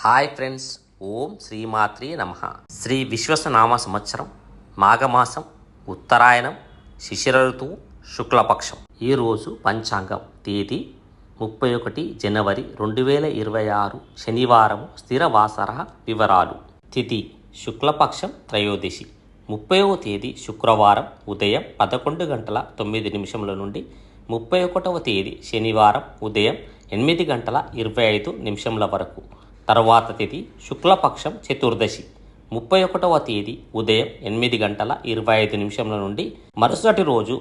Hi friends, ఓం శ్రీమాత్రి నమః. శ్రీ విశ్వసనామ సంవత్సరం మాఘమాసం ఉత్తరాయణం శిశిర ఋతువు శుక్లపక్షం. ఈరోజు పంచాంగం తేదీ 31 జనవరి 2026 శనివారం. స్థిరవాసర వివరాలు. తిథి శుక్లపక్షం త్రయోదశి. 30వ తేదీ శుక్రవారం ఉదయం 11:09 నుండి 31వ తేదీ శనివారం ఉదయం 8:25 వరకు. తర్వాత తేదీ శుక్లపక్షం చతుర్దశి 31వ తేదీ ఉదయం 8:25 నుండి మరుసటి రోజు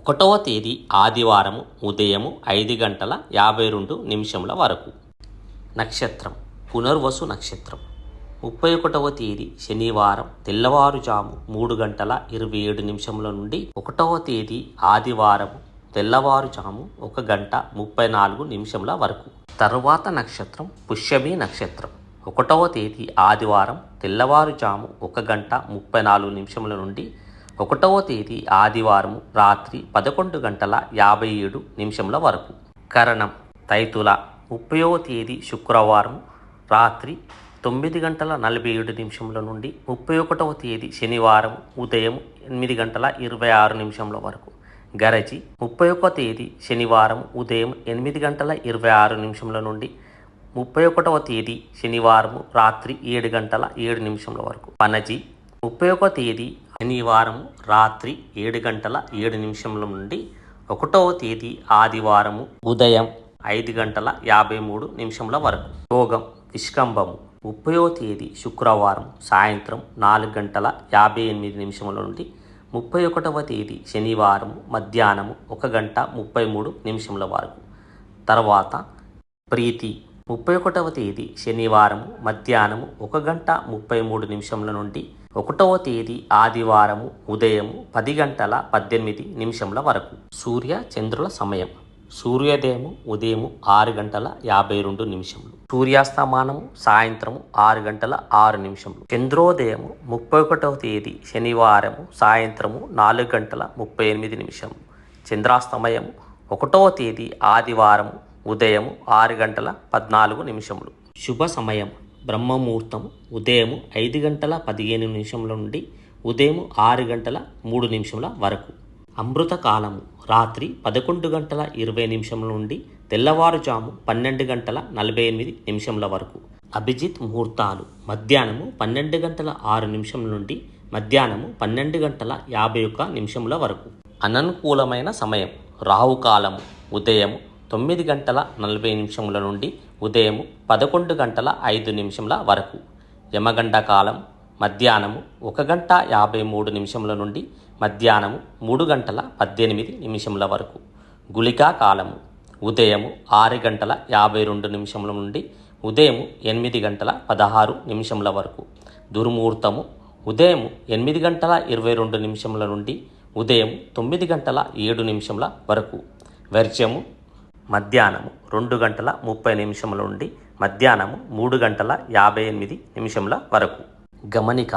1వ తేదీ ఆదివారం ఉదయం 5:52 వరకు. నక్షత్రం పునర్వసు నక్షత్రం. 31వ తేదీ శనివారం తెల్లవారుజాము 3:27 నుండి 1వ తేదీ ఆదివారం తెల్లవారుజాము 1:34 వరకు. తరువాత నక్షత్రం పుష్యమి నక్షత్రం. 1వ తేదీ ఆదివారం తెల్లవారుజాము 1:34 నుండి 1వ తేదీ ఆదివారం రాత్రి 11:57 వరకు. కరణం తైతుల. 30వ తేదీ శుక్రవారం రాత్రి 9:47 నుండి 31వ తేదీ శనివారం ఉదయం 8:26 వరకు. గరజి 31వ తేదీ శనివారం ఉదయం 8:26 నుండి 31వ తేదీ శనివారం రాత్రి 7:07 వరకు. పనజి 31వ తేదీ శనివారం రాత్రి 7:07 నుండి 1వ తేదీ ఆదివారం ఉదయం 5:53 వరకు. యోగం విష్కంభము. 30వ తేదీ శుక్రవారం సాయంత్రం 4:58 నుండి 31వ తేదీ శనివారం మధ్యాహ్నం 1:33 వరకు. తర్వాత ప్రీతి 31వ తేదీ శనివారం మధ్యాహ్నం 1:33 నుండి 1వ తేదీ ఆదివారం ఉదయం 10:18 వరకు. సూర్య చంద్రుల సమయం. సూర్యోదయం ఉదయం 6:52. సూర్యాస్తమానం సాయంత్రం 6:06. చంద్రోదయం 31వ తేదీ శనివారం సాయంత్రం 4:38. చంద్రాస్తమయం 1వ తేదీ ఆదివారం ఉదయం 6:14. శుభ సమయం బ్రహ్మముహూర్తం ఉదయం 5:15 నుండి ఉదయం 6:03 వరకు. అమృత కాలము రాత్రి 11:20 నుండి తెల్లవారుజాము 12:48 వరకు. అభిజిత్ ముహూర్తాలు మధ్యాహ్నం 12:06 నుండి మధ్యాహ్నం 12:51 వరకు. అననుకూలమైన సమయం రాహుకాలము ఉదయం 9:40 నుండి ఉదయం 11:05 వరకు. యమగండ కాలం మధ్యాహ్నం 1:53 నుండి మధ్యాహ్నం 3:18 వరకు. గుళికా కాలము ఉదయం 6:52 నుండి ఉదయం 8:16 వరకు. దుర్ముహూర్తము ఉదయం 8:22 నుండి ఉదయం 9:07 వరకు. వర్జము మధ్యాహ్నం 2:30 నుండి మధ్యాహ్నం 3:58 వరకు. గమనిక: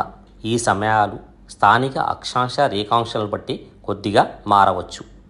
ఈ సమయాలు స్థానిక అక్షాంశ రేఖాంశాలను బట్టి కొద్దిగా మారవచ్చు.